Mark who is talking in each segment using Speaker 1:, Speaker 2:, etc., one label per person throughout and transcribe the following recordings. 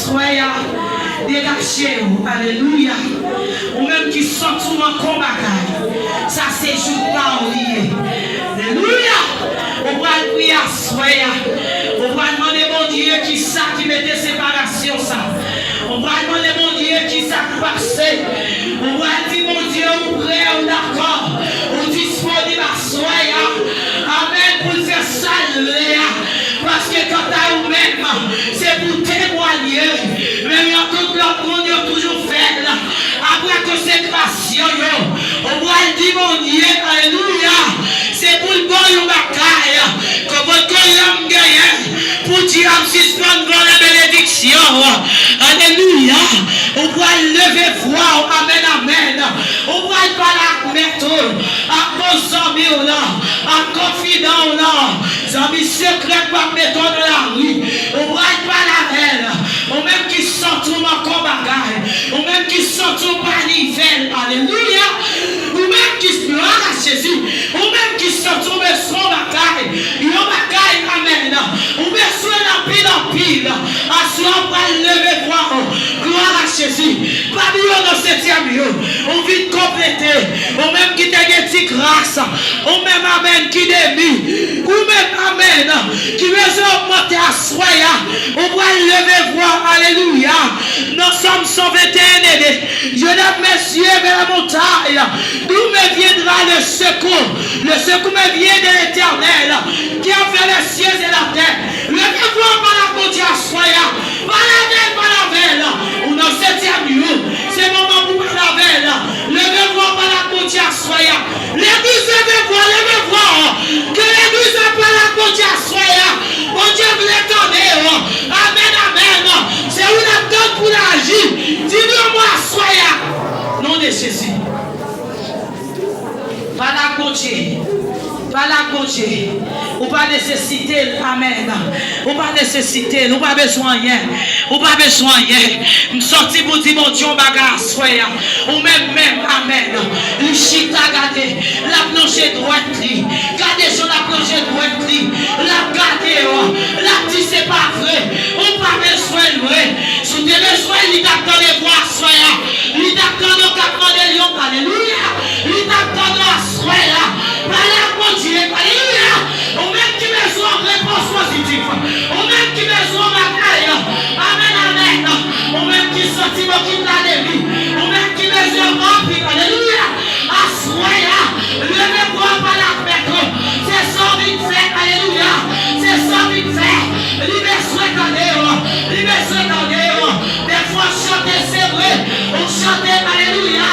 Speaker 1: soyez dégagez-vous. Alléluia. Ou même qui sont tout en combat. Ça c'est juste pas oublié. Alléluia. On va prier à soyez. On va demander mon Dieu qui ça qui mettait séparation ça. On va demander mon Dieu qui ça qui passé. On va dire mon Dieu ou prêt ou d'accord. Ou disponible à soyez. Amen pour faire ça. Parce que quand tu as même, c'est pour témoigner. Mais il y a tout le monde qui a toujours fait. Après consécration, on va dire mon Dieu, alléluia. C'est pour le bon bataille. Que votre homme gagne. Pour dire à suspendre la bénédiction. Alléluia. On va lever voix. Amen, amen. On va pas la méthode. À consommer à confident amis secrets par méthode de la rue. On va pas la veille. On même qui sont tout ma combat. On même qui sont tout panivelle. Alléluia. Ou même qui se gloire à Jésus. Ou même qui sont tout mes son bataille. Ils ont bataille. Amen. Ou même sur la pile en pile. À soi on va lever voir. Gloire à Jésus. Pas bien dans cette lieu. On vit compléter. On même qui t'a dit grâce. On même amen qui début. Ou même amen. Qui veut augmenter à soi. On va lever voir. Alléluia. Nous sommes 121 aînés. Je lève mes yeux vers la montagne. D'où me viendra le secours. Le secours me vient de l'Éternel. Qui a fait les cieux et la terre. Levez-vous par la côte à soi. Par la veille. Ou dans cette lieu. C'est le moment pour la veille. Levez-vous par la côte à soi. L'église levez-vous. Que l'église par la côte à soi. Mon Dieu vous l'étendez. Amen, amen. C'est une attente pour l'agir. Dis-le-moi, soyez. Nom de Jésus. Pas la côté. Pas la côté. Ou pas nécessiter. Amen. Ou pas nécessiter. Ou pas besoin rien. Ou pas besoin rien. Me sorti pour dire mon Dieu bagarre soyez. Ou même. Amen. Le chita gardé. La plongée droite. Gardez sur la plongée droite. La gardez. La dit c'est pas vrai. On pas besoin de vrai. Si tu as besoin, il t'attend les voix soyez. Il t'attend le capement de Lyon. Alléluia. Il t'attend la soyez. Par la Dieu. Alléluia. On même qui besoin de réponse positive. On même qui besoin de bataille. Amen, amen. On même qui sortit qui l'a délit. On même qui besoin de remplir. Alléluia. Assoya. Levez-vous par la fête. C'est ça vite fait. Alléluia. C'est ça vite fait. Libère-toi dans des fois chanter c'est vrai. On chante. Alléluia.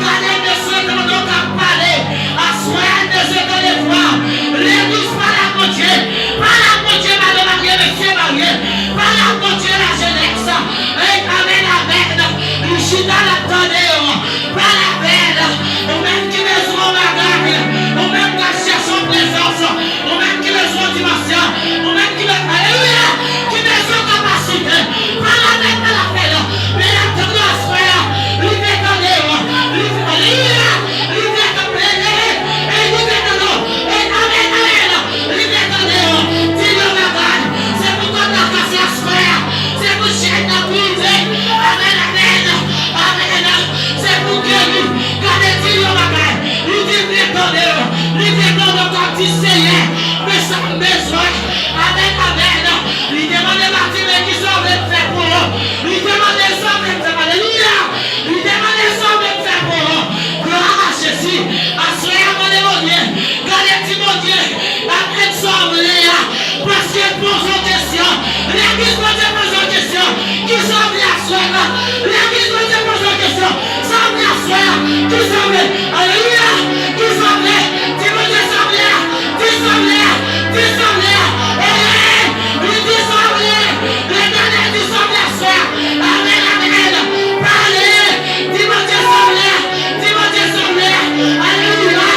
Speaker 1: Gardez des souhaits dans nos cas parler. Assoya des souhaits dans les voix. L'église par la côté. Par la côté, madame Marie, monsieur Marie. Par la côté, la jeunesse. Et amen, amen. Le chita l'attendait. Par la veille. On même qui besoin de bagarre. On même qui cherche son présence. On même qui besoin de dimension. On même qui besoin. Alléluia. Qui besoin de capacité. Par la veille, par la veille. Mais la tendance, frère. Libère-toi. Alléluia. Libère-toi. Et libère-toi. Et amen, amen. Libère-toi. Dis-le ma balle. C'est pour toi ta casse frère. C'est pour chaîne ta brisée. Amen, amen. Amen. C'est pour guérir. Gardez-le ma balle. Libère-toi quand tu sais. Mais ça me besoin. Amen, amen. Il demande les martyrs qui sont de faire pour eux. Il demande les hommes de faire. Alléluia. Il demande les hommes de faire pour eux. Gloire à Jésus. Assoyez mon Dieu. Gardez-tu mon Dieu. Après s'emmener. Parce qu'il pose une question. L'église de Dieu pose une question. Qui semble la soirée. L'église de Dieu pose une question. Semble la soirée. Qui semble. Alléluia. Qui semble. Dis-moi Dieu semble. Qui semble. Qui semble. Amen, amen. Parlez. Dis-moi Dieu semble. Dis-moi Dieu semble. Alléluia.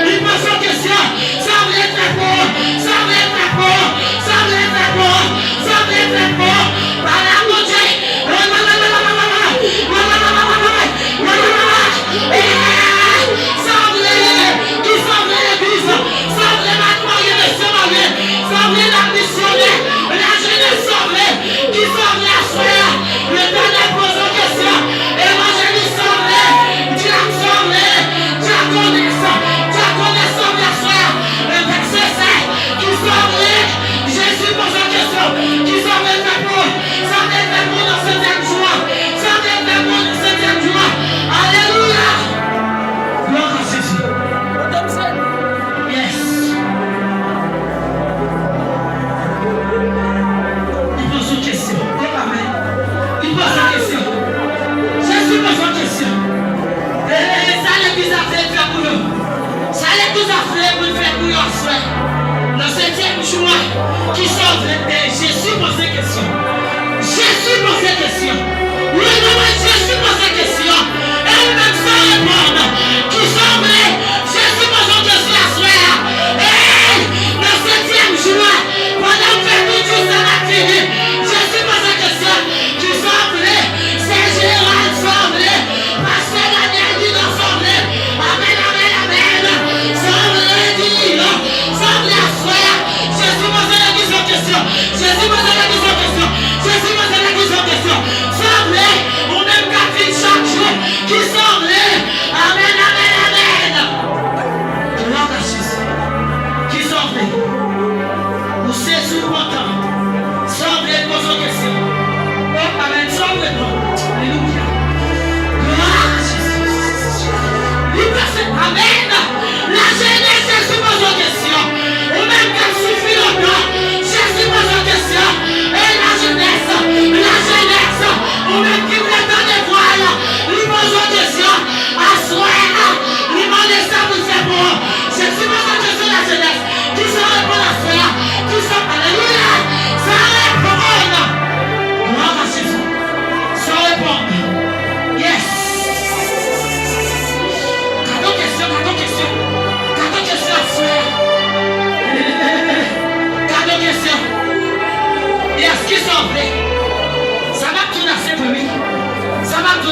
Speaker 1: Il pose une question. Semble très beau. Semble très beau. Semble très beau. Semble très beau. Par la côté. Semble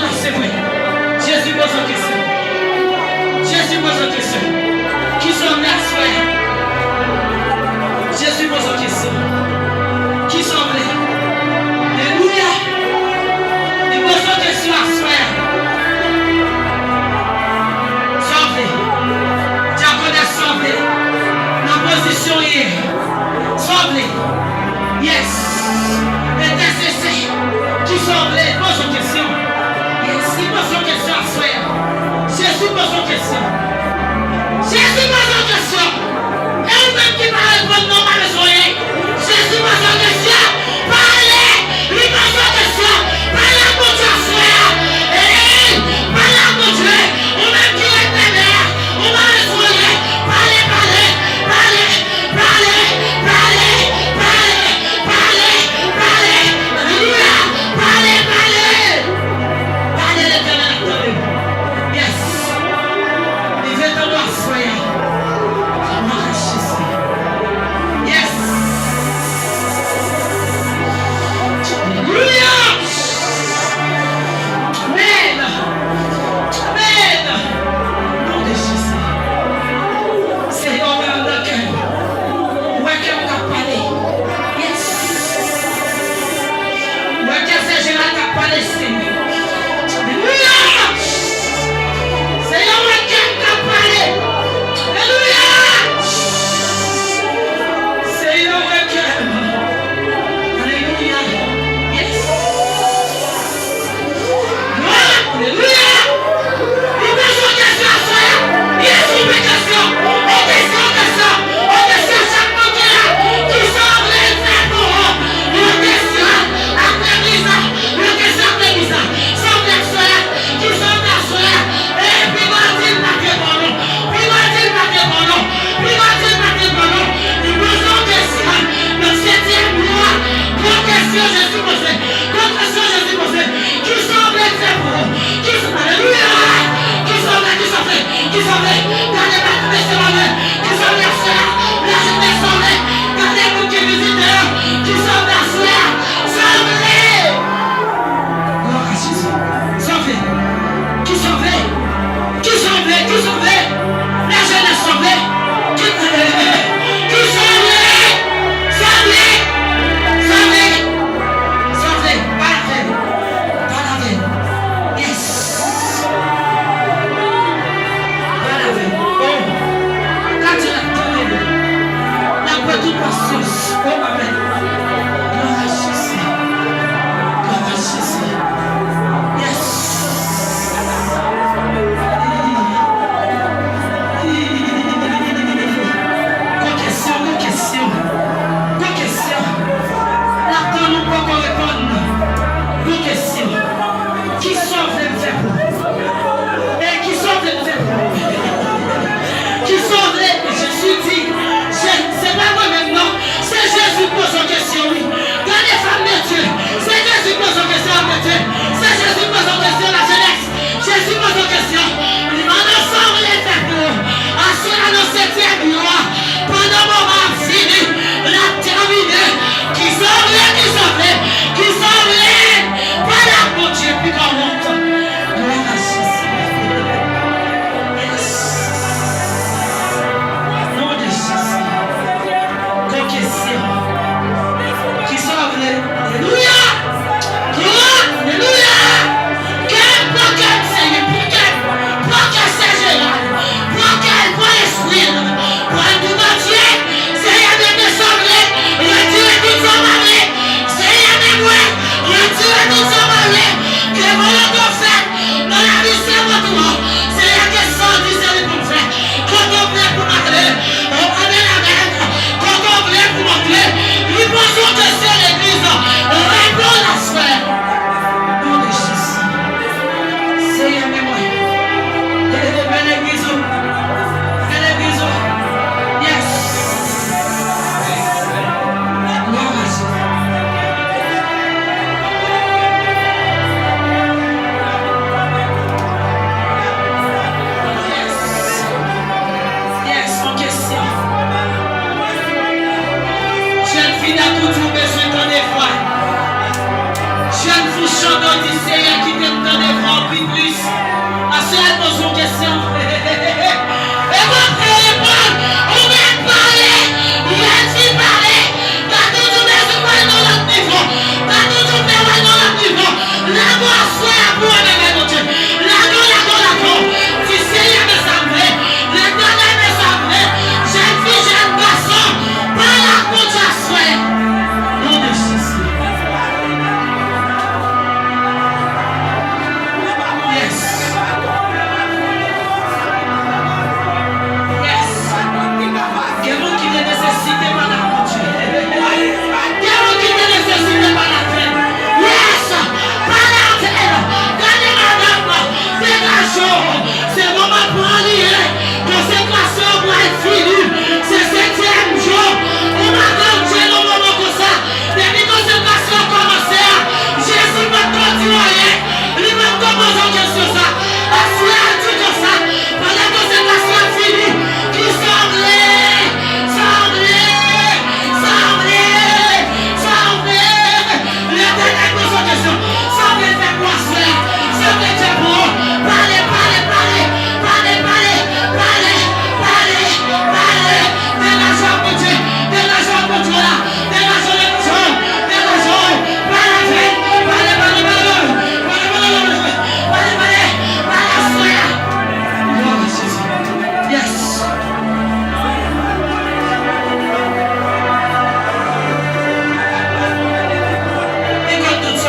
Speaker 1: là, c'est vrai. Jésus pose une question. Jésus pose une question. Qui sont les frères? Jésus pose une question. Qui sont les? Alléluia. Il pose une question à frère. Sauvé. Diaconé sauvé. La position hier. Sauvé. Yes. Intercesseur. Qui sauvé? Pose une question. Yes. Il pose une question à frère. Jésus pose une question. Jésus pose une question. Et vous-même qui va répondre non, pas besoin. Jésus pose une question. Parlez. Lui pose une question. Parlez à mon Dieu, frère. Parlez à mon Dieu. Vous-même qui êtes ténèbres. Vous va besoin. Parlez, parlez. Parlez. Parlez. Parlez. Parlez. Parlez. Parlez. Alléluia. Parlez, parlez. Parlez l'Éternel, attendez. Yes. Il veut te voir, frère. Yes. Alléluia. Amen. Amen. Nom de Jésus. Seigneur, dans le cœur. Où est-ce qu'on a parlé? Yes. Où est-ce que c'est Gérard qui a parlé, Seigneur? Alléluia. Seigneur, où est-ce qu'on a parlé? Alléluia. Seigneur, où est-ce qu'on a Alléluia. Yes. Alléluia. Il me faut question à frère. Yes, il me question. On question. On question chaque moteur qui sort les impôts. On question après Lisa. On question après Lisa. Sans les frères qui sont des frères. Et puis va dire pas que mon nom. Puis va dire pas que mon nom. Puis va dire pas que mon nom. Il me faut question. Le 7e mois. Grande question, je suis posé. Grande question, je suis posé. Qui sont les impôts? Qui sont Alléluia. Qui sont les qui sont les gardez pas de baisser la main. Qui sont les frères? La jeunesse sont les gardez-vous qui visitez. Qui sont les frères? Sauvez. Gloire à Jésus. Sauvez. Qui sauvez? Qui sauvez? Qui sauvez? La jeunesse sauvée. Qui sauvez? Sauvez. Sauvez. Sauvez. Pas la peine. Pas la peine. Yes. Pas la peine.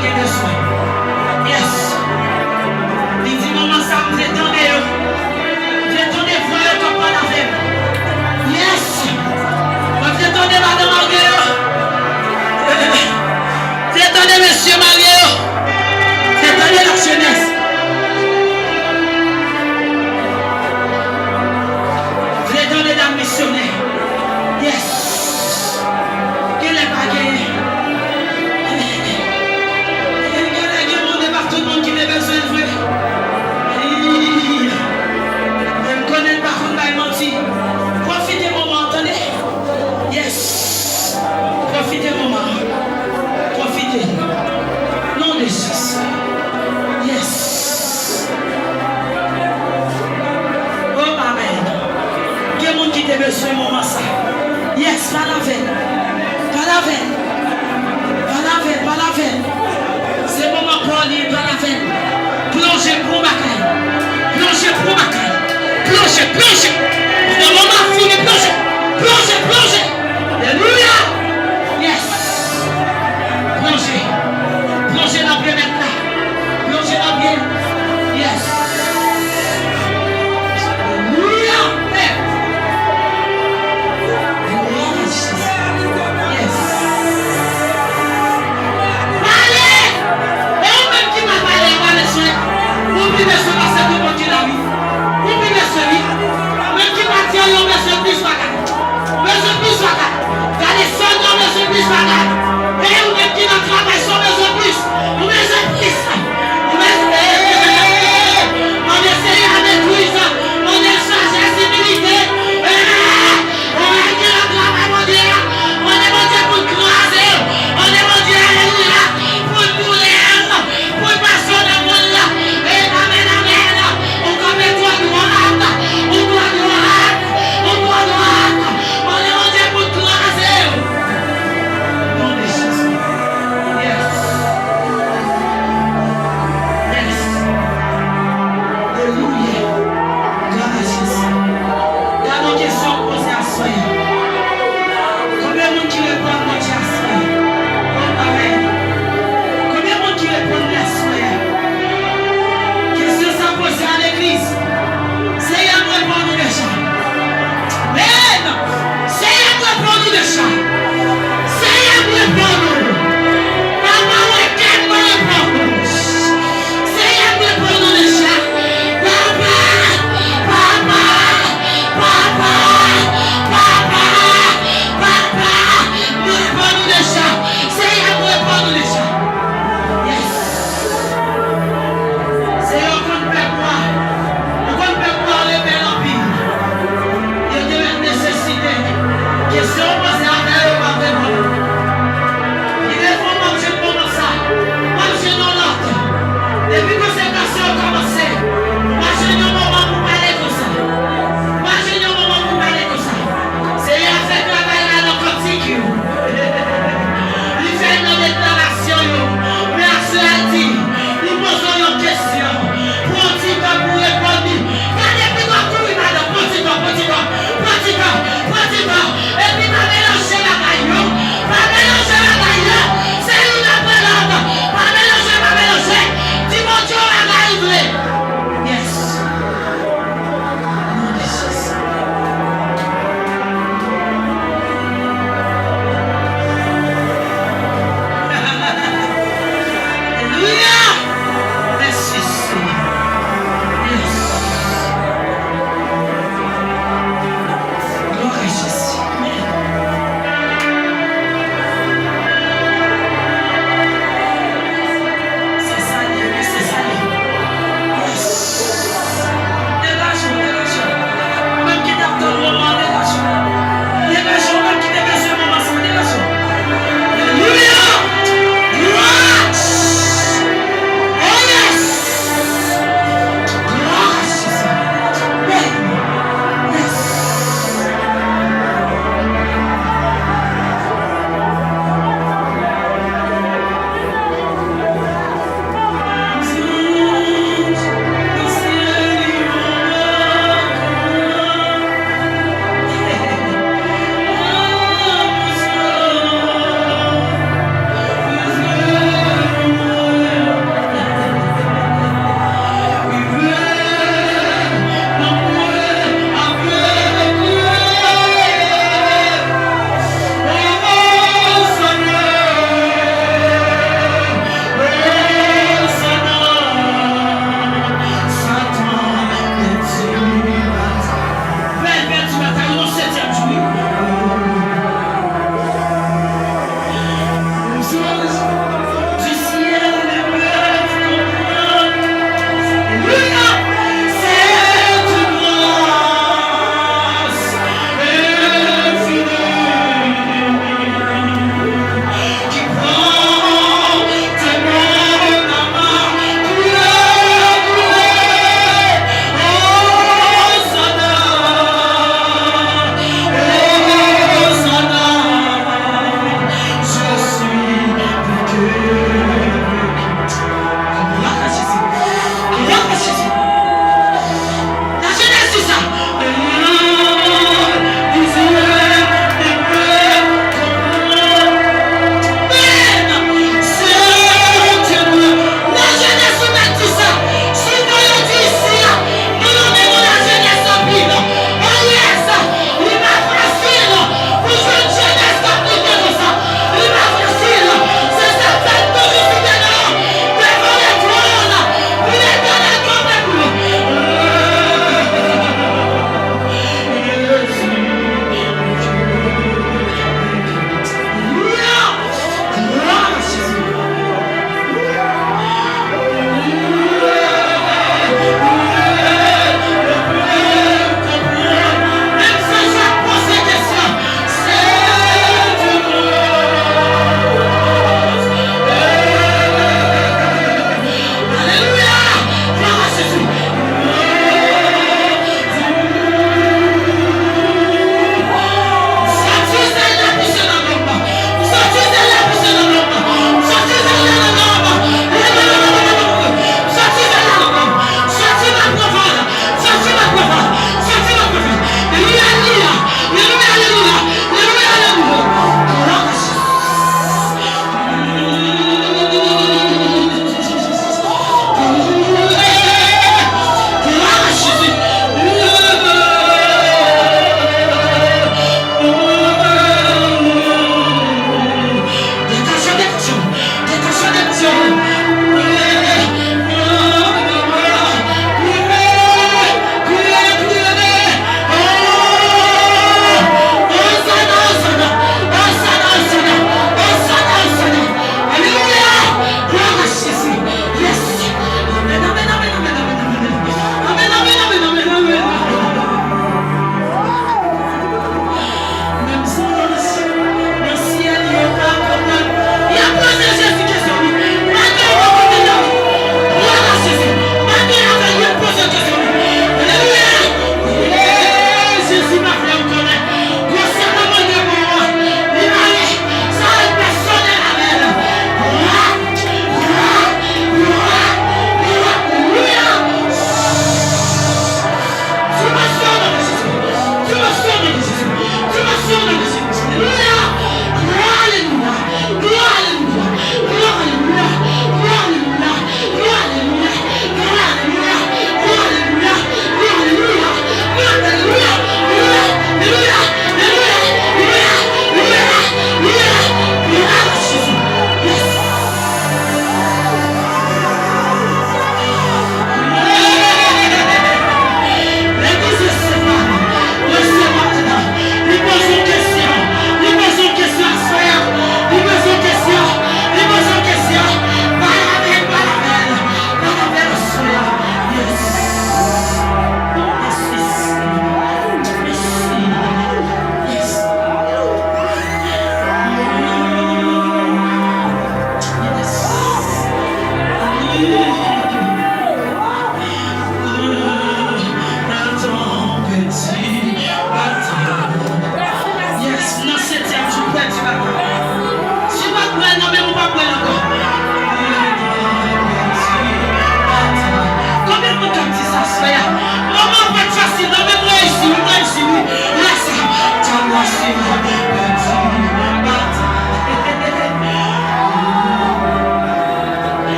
Speaker 1: avez besoin. Yes. Il dit, maman, ça vous attendez. Vous attendez, voyez comme pas la veille. Yes. Vous attendez, madame Mario. Vous attendez, monsieur Mario. Vous attendez la jeunesse. Vous attendez la missionnaire. Yes. Quel est pas gagné? Tout le monde qui a besoin de vrai. Je me connais pas contre ma menti. Profitez du moment, attendez. Yes. Profitez du moment. Profitez. Non de Jésus. Yes. Oh, amen. Il y a des gens qui ont besoin de moment ça. Yes, pas la veine. Pas la veine. Pas la veine, pas la veine. C'est le moment pour aller dans la veine. Plongez pour ma caille. Plongez pour ma caille. Plongez, plongez. Le moment fini, plongez. Plongez, plongez. Alléluia. Yes. Plongez. Plongez dans le bien maintenant. Plongez dans le bien. Yes. Alléluia. Yes. Oublie de se passer de mon Dieu la vie. Oublie de se vie.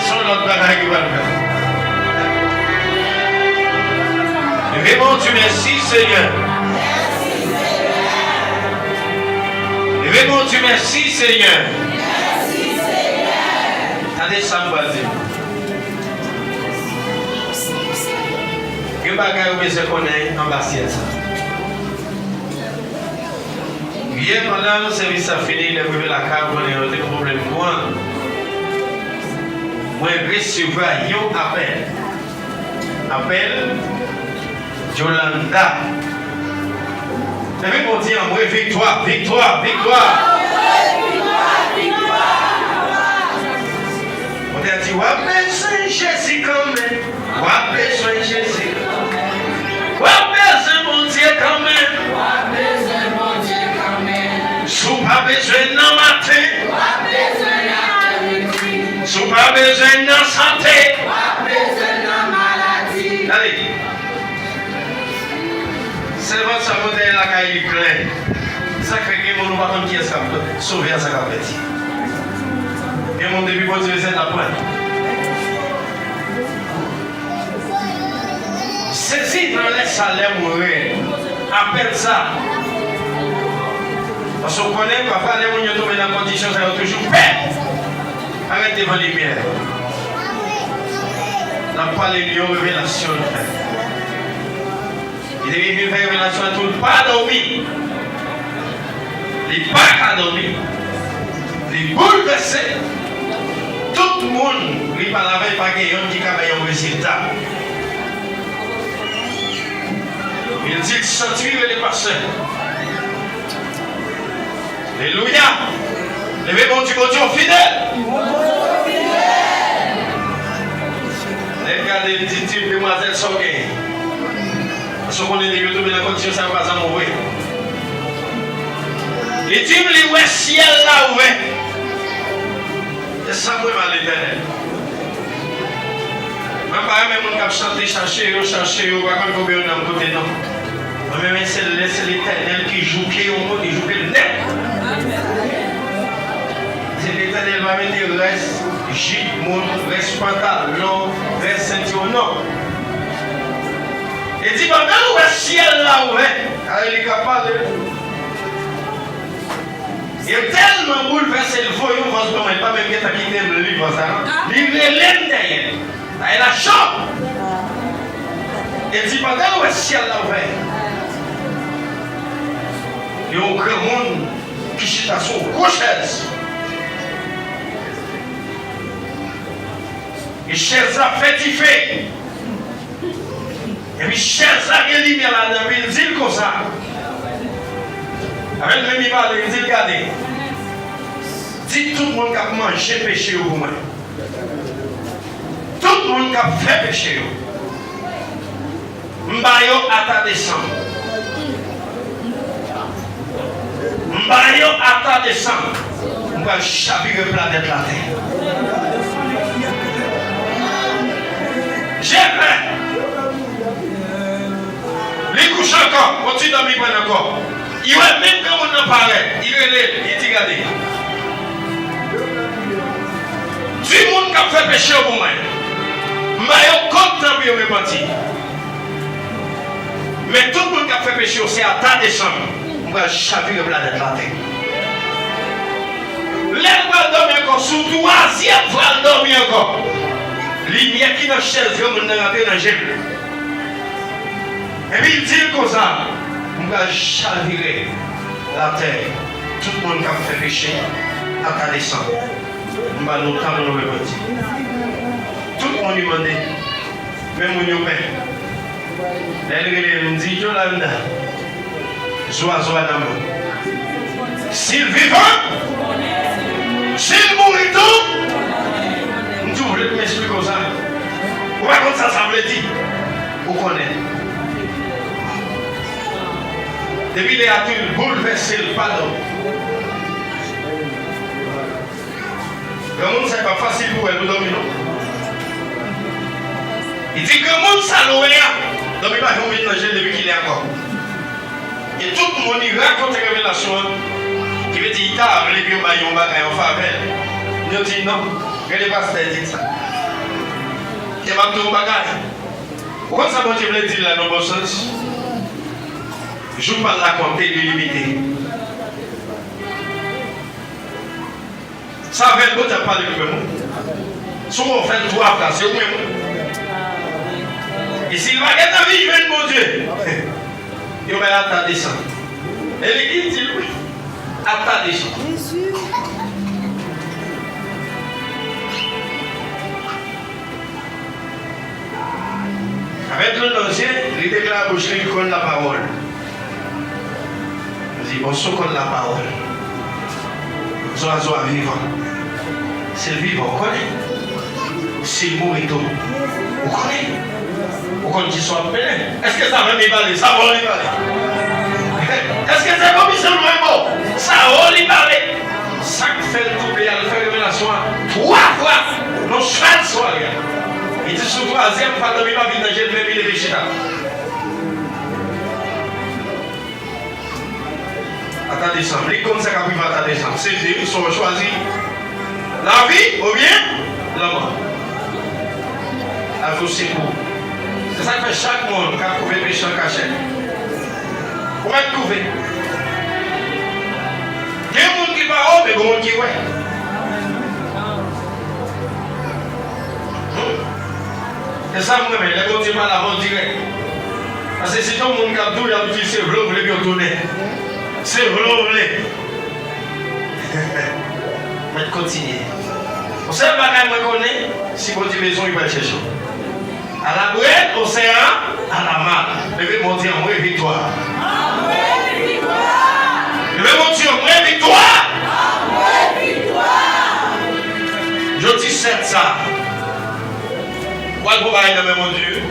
Speaker 2: son l'autre bagaille qui va le faire. Levez-moi Dieu, merci Seigneur. Levez-moi Dieu, merci Seigneur. Attendez, ça me va dire. Que bagaille où je connais en bassiette. Hier, pendant le service a fini, il a vu la carte, on a eu des problèmes. Moi, je recevoir un appel. Appel Yolanda. Levez mon dire, moi, victoire, victoire, victoire. On a dit, ouais, besoin de Jésus quand même. Ouais, besoin de Jésus. Ouais, besoin de mon Dieu quand même. Sou pas besoin de matin. Sou pas besoin de santé. Allez. C'est votre saboteur la caille claire. Ça fait que mon pas comme qui est sauvé à sa capette. Et mon début pour dire c'est la pointe. Saisis dans les salaires mourir. Appelle ça. Parce qu'on connaît papa, les gens tombent dans la condition, ça va toujours faire. Arrêtez devant les lumières. On n'a pas les lions révélation. Il devait vivre une révélation à tout le monde. Pas dormi. Il n'est pas qu'à dormir. Il est bouleversé. Tout le monde, il ne parle pas quelqu'un qui a un résultat. Il dit sentir les pasteurs. Alléluia. Levez mon Dieu fidèle. Regardez les petites demoiselles sont gagnées. Parce qu'on est devenu dans la condition, ça ne va pas mourir. Les types, les ouais, ciel là ouvert. C'est ça qui est mal l'éternel. Même pas même on a chanté, chercher, on va quand on est dans côté non. Même c'est l'éternel qui joue, qui est au monde, il joue le net. C'est l'éternel va me dire reste gîte, reste pantalon, reste ceinture, non. Et dit, pendant le ciel là ouvert, il est capable de. Il est tellement bouleversé le voyou, il ne va pas même quitté le livre, ça. Il est l'un derrière. Il a la chambre. Et dit, pendant le ciel là ouvert, il y a un grand monde qui chita sur gauche. Et chaise a fait. Et puis, chaise a gagné là-dedans, il dit comme ça. Avec le même il dit, regardez. Dites tout le monde qui a mangé péché au moins. Tout le monde qui a fait péché. Mbayo à ta descente. Mbayo à ta descente. On va chavirer le planète la terre. J'ai fait. Les couches encore, continue dans mes points encore. Il va même quand on en parlait, il est dit regardez. Tout le monde qui a fait péché au moment, je suis content de me repentir. Mais tout le monde qui a fait péché, c'est à ta descente. On va chavirer le planète la terre. L'air va dormir encore, sous troisième fois dormir encore. Lumière qui dans la chaise, on va rentrer dans le gel. Et puis il dit comme ça, on va chavirer la terre. Tout le monde qui a fait péché à ta descente. On va nous tendre nos repentir. Tout le monde lui demande, même mon père. Elle me dit, Yolanda, Zoazouanamo. S'il vivant, s'il mourit tout, vous voulez m'expliquer comme ça. Vous voyez comme ça veut dire. Vous connaissez. Depuis les adultes bouleversé le pardon. Le monde, ce n'est pas facile pour elle de dormir. Il dit que le monde, ça l'ouvre. Donc, il n'y a pas de manger depuis qu'il est encore. Et tout le monde, il raconte une révélation qui veut dire qu'il t'a appelé que il y a un faveur. Il dit non. les pasteurs disent ça. Et ma tout bagage. Pourquoi ça, bon Dieu me dit là dans le bon sens? Je ne parle pas de la compter illimité. Ça fait le bon temps pas de lui-même. Souvent on fait le droit à place, c'est vous-même. Et s'il va gagner ta vie, je vais mon Dieu. Il va attendre descendre. Et l'église dit oui. Attends descendre. Avec le ancien, il déclare à bouche, il connaît la parole. Il dit, on se connaît la parole. Nous sommes vivants. C'est le vivant, on connaît. C'est le mourir, on connaît. Pour qu'on dise soit plein. Est-ce que ça va m'évaler? Ça va m'évaler. Est-ce que c'est comme ça le bon? Ça va m'évaler. Ça fait le double, elle fait révélation 3 fois. Non, chaque soirée. Il dit sur 3e fois, il va venir j'ai le même il attendez ça. Les comme ça qu'on va attendre ça. C'est ils sont choisis. La vie ou bien la mort. À vous c'est pour. C'est ça que fait chaque monde qui a trouvé le péché en cachette. Pour être trouvé. Il y a des gens qui ne parlent pas, mais il y a des gens qui ouais. C'est ça, moi, mais les gens qui parlent avant direct. Parce que si tout le monde qui a tout, il a dit c'est vrai, vous voulez bien tourner. C'est vrai, vous voulez. Mais continuez. Vous savez pas que je connais, si vous dites maison, il va chercher. À la bouette, océan, à la mar. Levez mon Dieu, en vraie victoire.
Speaker 3: En vraie victoire.
Speaker 2: Levez mon Dieu, en vraie victoire.
Speaker 3: En vraie victoire.
Speaker 2: Je dis ça. Quoi vous va aimer mon Dieu?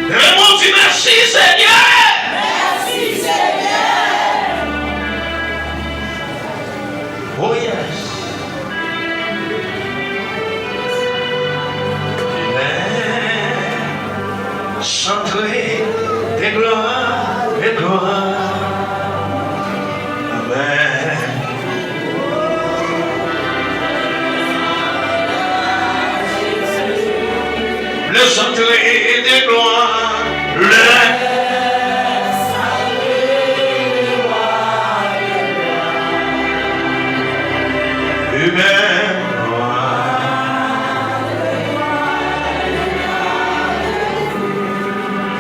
Speaker 2: Levez mon Dieu, merci Seigneur.
Speaker 3: Merci Seigneur.
Speaker 2: Oh yes. Chanterai des gloires, des gloires. Amen. Le chanterai des gloires,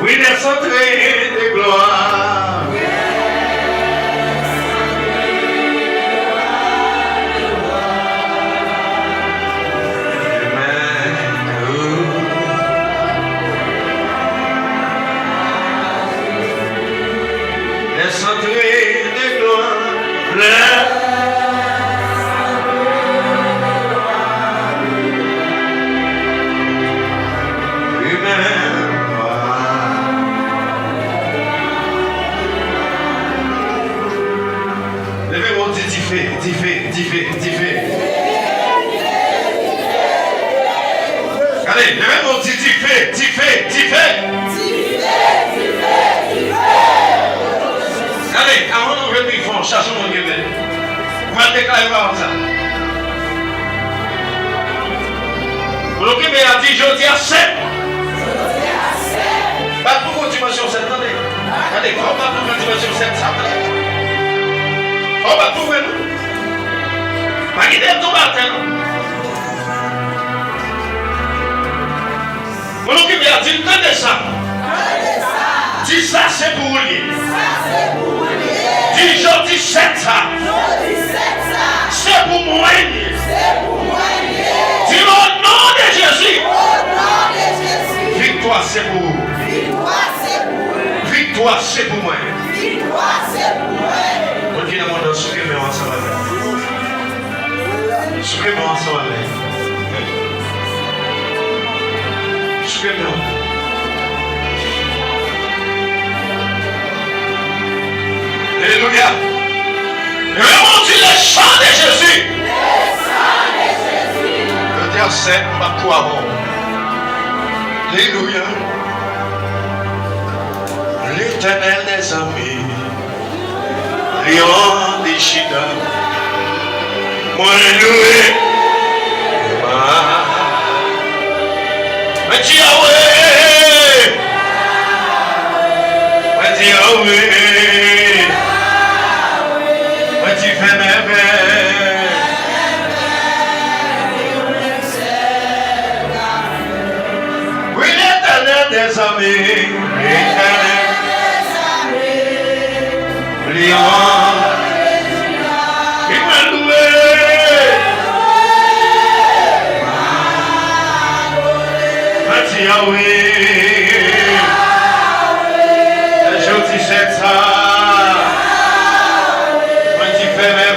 Speaker 2: oui, les chanterai des gloires. Les chanterai des gloires. Allez, le même mot dit allez, avant de nous reprendre, cherchons mon Dieu. On va déclarer par ça. Pour le Québec a dit, je dis à 7. Pas pour dimension 7, attendez. Allez, on va pour dimension 7, attendez. On va trouver nous. Pas qu'il est tout matin. Pour le Québec a dit, tenez ça. Dis ça, c'est pour lui. Dis, je dis ça. C'est pour moi. Dis au nom de Jésus. Victoire, c'est pour vous. Victoire, c'est pour moi. Ok, dans mon nom, soukez-moi ensemble. Soukez-moi ensemble. Soukez-moi. Alléluia. Et on dit le sang de Jésus. Le Dieu c'est ma quoi bon. Alléluia. L'Éternel des amis. Lion des Chida. Moi loué. Mati Yahweh. Mati Yahweh. Mati Fenebe. Oui, l'Éternel des armées. L'Éternel. Lion. Yahweh, je dis c'est ça, moi tu fais mes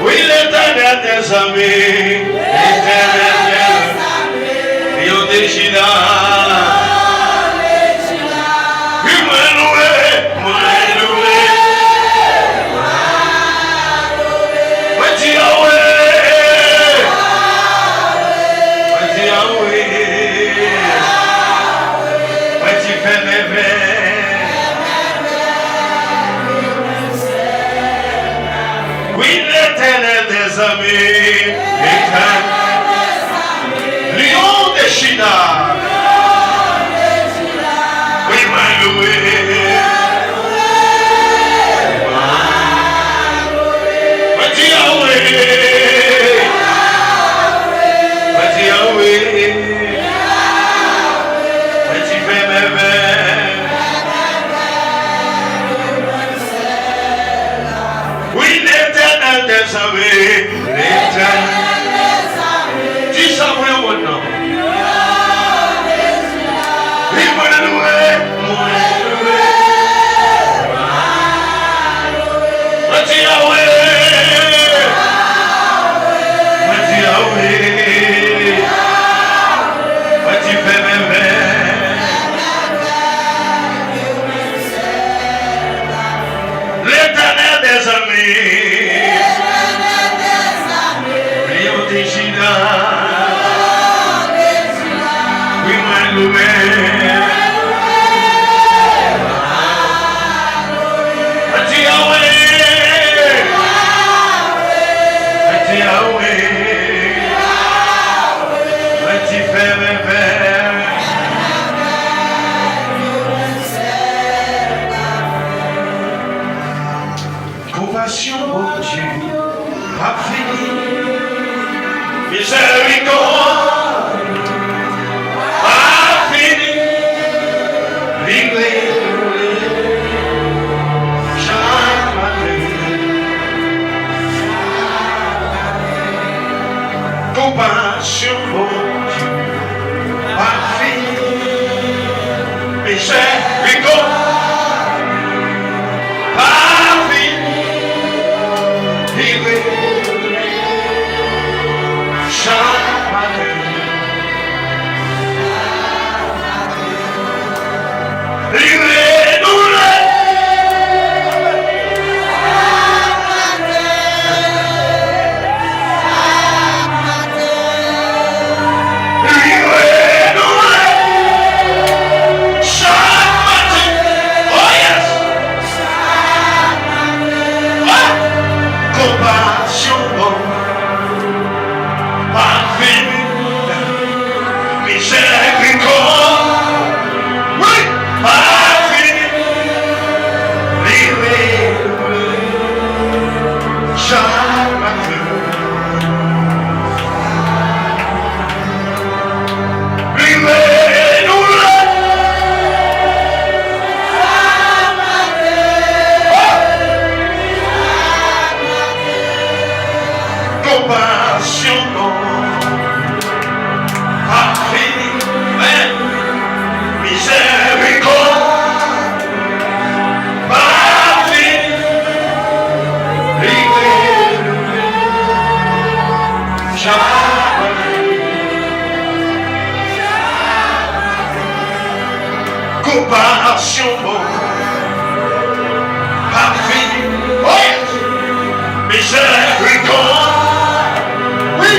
Speaker 2: oui, l'Éternel des armées, l'Éternel des Lion des Chida. Lion des Chida. Oui, ma loué. Mati Yahweh. Mati Yahweh. Mati Femebe. Oui, l'Éternel des armées. Dis ça vraiment maintenant. Mati Yahweh. Mati Yahweh. Mati Femebe. L'Éternel des armées. Lion des Chida. Oui, ma loué. Mati Yahweh. Mati Yahweh. Mati Femebe. Compassion, oh Dieu, pas fini. Miséricorde, pas fini. Livré, chaque matin. Compassion, oh Dieu, pas fini. Miséricorde. Compassion, parfait, oui, miséricorde, oui,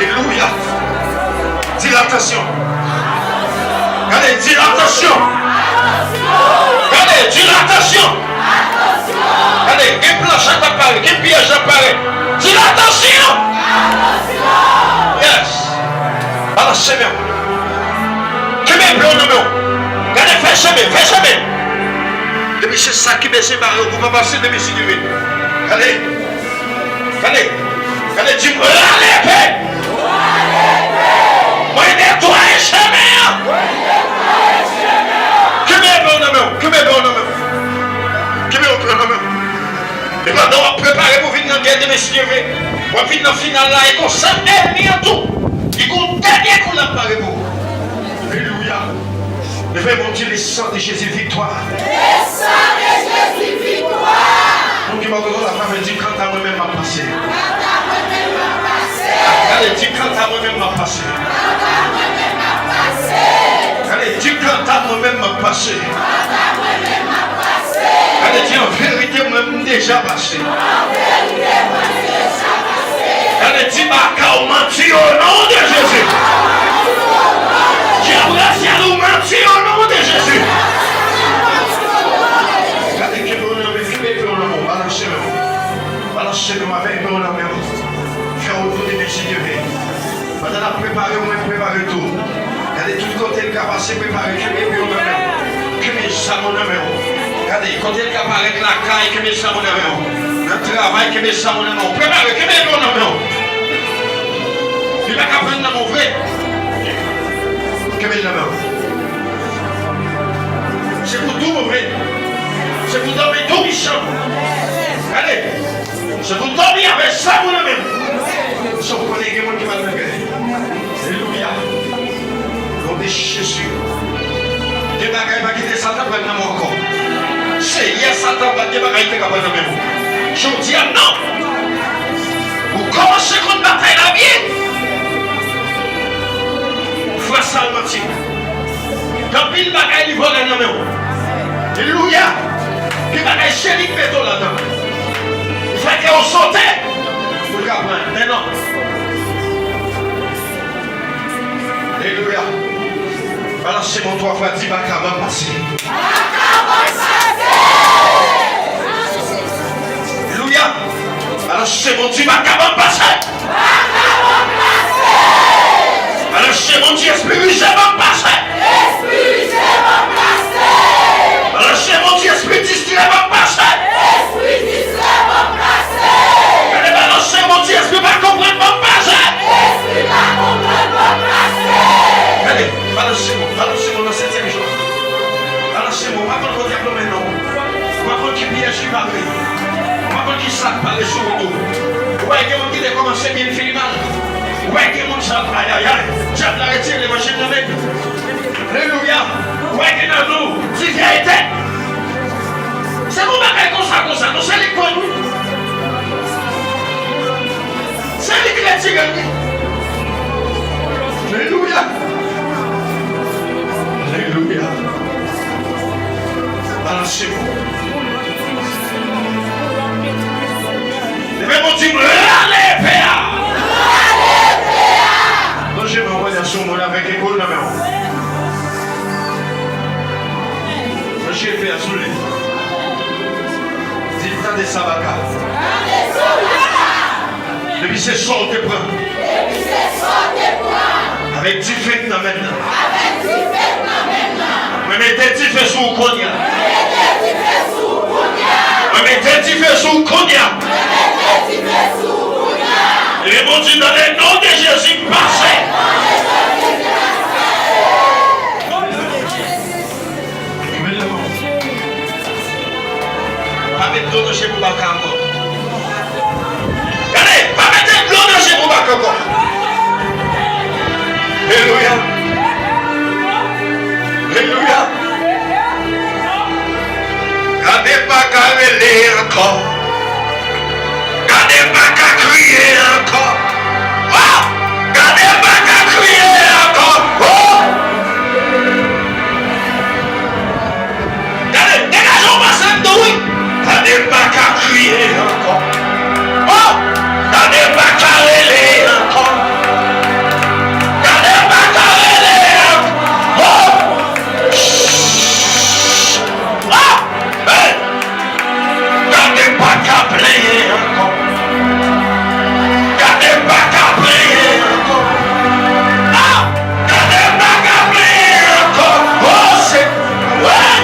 Speaker 2: Alléluia. Dis l'attention. Allez, dis attention. jamais. Depuis c'est ça qui me sépare, vous ne pas passer de mes sécurités. Allez, dis-moi, allez, moi, nettoie chemin. Que me et maintenant, on va préparer pour venir dans la guerre de messieurs. On va venir dans le final là et qu'on s'en est en tout. Il compte dernier qu'on l'a parlé pour. Alléluia. Je vais monter les sangs de Jésus victoire.
Speaker 3: Les sangs de Jésus victoire.
Speaker 2: Donc, il m'a dit la femme dit quand à moi-même m'a passé.
Speaker 3: Quand à moi-même m'a passé.
Speaker 2: Allez, dis quand à moi-même m'a passé.
Speaker 3: Quand à moi-même m'a passé.
Speaker 2: Allez, dis quand à moi-même m'a passé.
Speaker 3: Quand à moi-même m'a passé.
Speaker 2: Allez, dis en vérité, moi-même déjà passé.
Speaker 3: En vérité, moi déjà passé.
Speaker 2: Allez, dis ma car menti au nom de Jésus. J'ai embrassé à nous mentir au nom de Jésus. Allez, que vous n'avez fait pour l'amour, balancez-nous avec pour l'amour. Faire autour de mes yeux. Maintenant, à préparer, on va préparer tout. Allez, tout côté le cas passé, préparer, que mes pour l'amour. Que mes savons l'amour. Regardez, quand il apparaît avec la caille, que mes savons l'amour. Le travail, que mes savons l'amour. Préparez, que mes pour l'amour. Il va qu'à prendre l'amour vrai. Que mes l'amour. C'est pour tout mauvais. C'est pour dormir tout méchant. Allez, c'est pour dormir avec ça, mon ami. Sauf qu'on est quelqu'un qui va le faire. Alléluia. Nom de Jésus. Dieu va quitter Satan pour être encore. C'est hier Satan va Dieu va quitter pour être même. Je vous dis non. Vous commencez contre bataille la vie. Frère Salmati. Quand il va gagner, il va gagner. Alléluia. Il va gagner chez lui, mettons là-dedans. Il faut qu'on saute. Pour le capin. Mais non. Alléluia. Balancez-moi 3 fois, dis Baka va passer. Alléluia. Balancez-moi, dis Baka va passer. Balancez-moi, dis Esprit, je vais passer.
Speaker 3: Esprit, je vais passer.
Speaker 2: Balancez-moi, dis Esprit, je vais passer.
Speaker 3: Esprit, je vais passer.
Speaker 2: Allez, balancez-moi, dis Esprit, va comprendre mon passer.
Speaker 3: Esprit, va comprendre mon passer.
Speaker 2: Allez, balancez-moi dans 7e jour. Balancez-moi, on va prendre votre diable maintenant. On va prendre qui piège qui va arriver. On va prendre qui sac par les jours autour. Ouais, il y a des gens qui ont commencé bien faire mal. Ouais, il y a des gens qui ont aïe aïe aïe. J'ai arrêté les machines de mec. Alléluia. Ouais, il y a nous. C'est vérité. C'est vous qui comme ça. Non, c'est les connus. C'est les chrétiens. Alléluia. Alléluia. Balancez-vous. Mais mon Dieu, allez, Père. Non, je vais envoyer sur mon avec l'épaule dans la main. Je vais faire sous les. Dis-moi des sabaka. Depuis c'est sorti de prendre. Avec 10 fêtes dans maintenant. Mais mettez 10 fêtes sous le cognac. Mais mettez 10 fêtes sous le cognac. Et mon Dieu, dans le nom de Jésus, passez. Pas mettre de l'eau chez vous encore. Allez, pas mettre de l'eau chez vous encore. Alléluia. Alléluia. Gardez pas qu'à rêver encore. Gardez pas qu'à crier encore. Oh! Gardez pas qu'à crier encore. Oh! Gardez, dégageons ma sainte douille. Gardez pas qu'à crier encore. Oh! Gardez pas qu'à rêver encore. Gardez pas qu'à rêver encore. Oh! Ah! Hey! Gardez pas qu'à player encore. Gardez pas qu'à player encore. Ah! Gardez pas qu'à player encore. Oh, c'est... Ouais!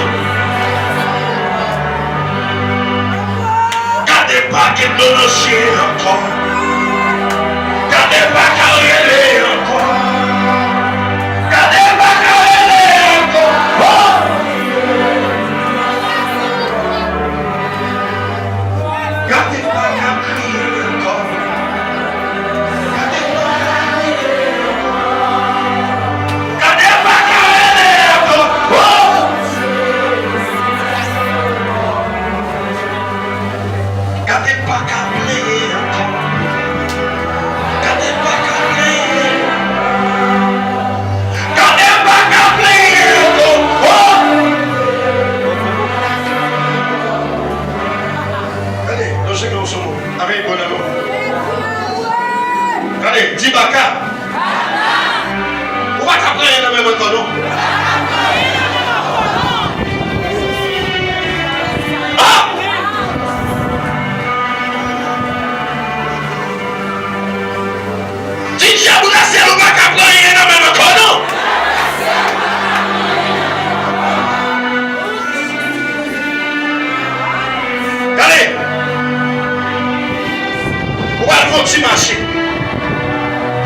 Speaker 2: petit marché.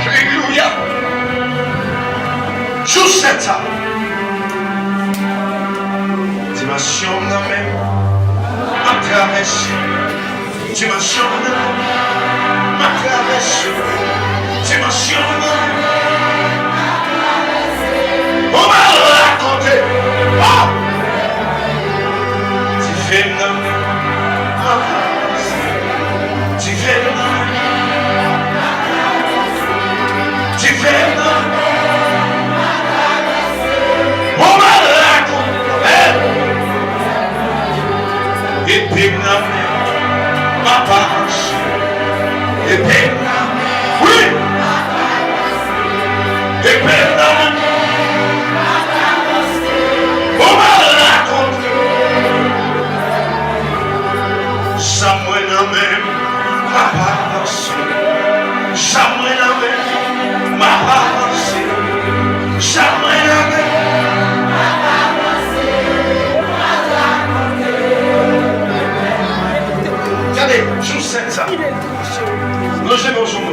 Speaker 2: Alléluia. Juste ça. Dimension dans même. Ma traverse. Dimension dans même. Ma traverse. Dimension dans même. On va raconter. Oh! Tu fais non. Tu fais non. Tu fais non. On va raconter. Et puis non. Ma passe. Et puis oui. Et puis non. Samuel même, ma parole. Samuel même, ma parole. Samuel même, ma parole. Regardez, je vous sais ça. Logez bonjour.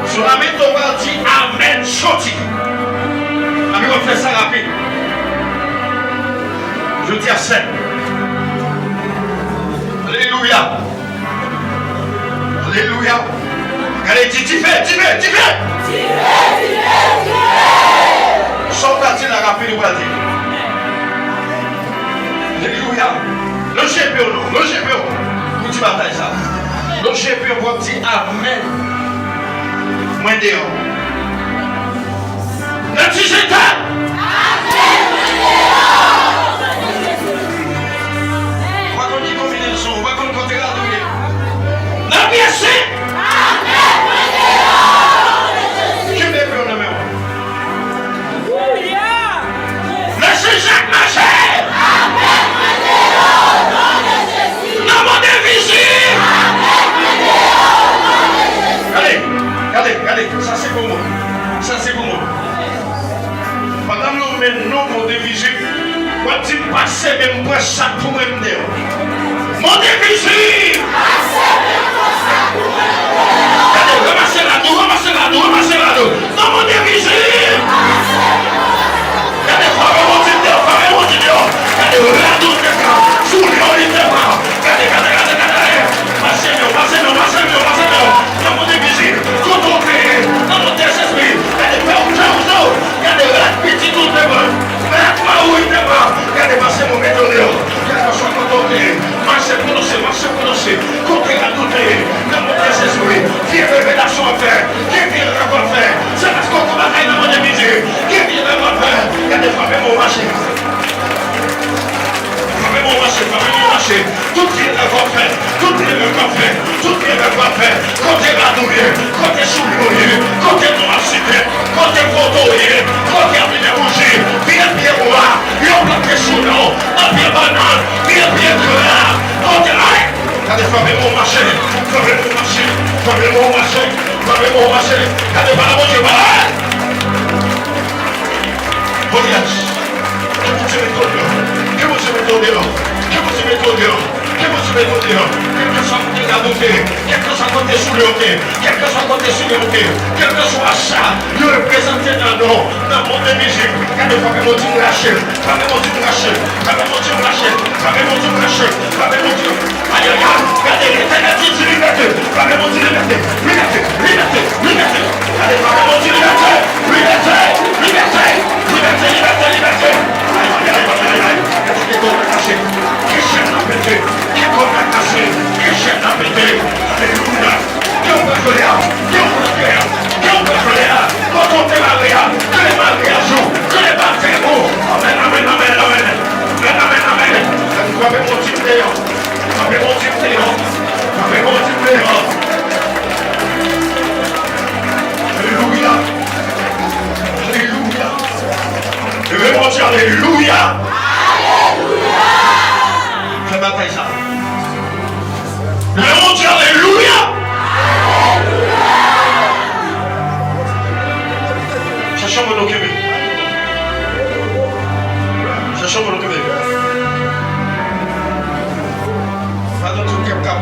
Speaker 2: Sur la méthode, on va dire Amen, sorti. On va faire ça rapide. Je dis à ça. Alléluia. Alléluia. Allez, dis, tu fais. Sans partir la rapide, on va dire. Alléluia. Le GPO. Où tu batailles ça? Le GPO, on va dire Amen. Moins dehors. Le petit Jésus. La pièce. Je vais faire le même. Laissez Jacques marcher. Non, mon dévisible. Regardez, ça c'est pour moi. Pendant que nous menons mon dévisible, quand tu passes même pour ça pour même dire. Mon dévisible. Ramassez la dos. Non, mon dévisible. Regardez, frère, mon Dieu. Regardez, la douce de camp. Sous les olives de camp. Regardez. Passez-moi. Non, mon dévisible. Contrôlez. Non, mon Saint-Esprit. Regardez, regardez, la petite douce de camp. Regardez, passez-moi, mettez-le. Regardez, sois contrôlé. Marchez prononcé. Côté la doute. Dans mon Saint-Esprit. Qui est révélation à faire? Qui vient de quoi faire? C'est parce qu'on travaille dans mon dévisible. Qui vient de quoi faire? Regardez, frappez mon marché. Tout est le quoi faire. Côté la douille. Côté soulier. Côté noir cité. Côté photoyer. Côté abîmé rouge. Bien roi. Yon plaqué sous l'eau. Un pied banane. Bien clair. Côté là. Regardez, frappez mon marché. Regardez, par la moitié, voilà. Goliath. Que vous aimez tout dehors. Quel que soit côté la beauté, quel que soit côté sous le hockey, quel que soit ça, nous représentons dans le monde des musiques. Regardez, frère, mon Dieu, lâchez. Aïe, regardez, l'éternel dit liberté. Frère, mon Dieu, liberté. Allez, frère, mon Dieu, liberté. Alléluia. Fais bataille ça. Le monde dit Alléluia. Cherchons mon occupé. Pardon, tout le cap.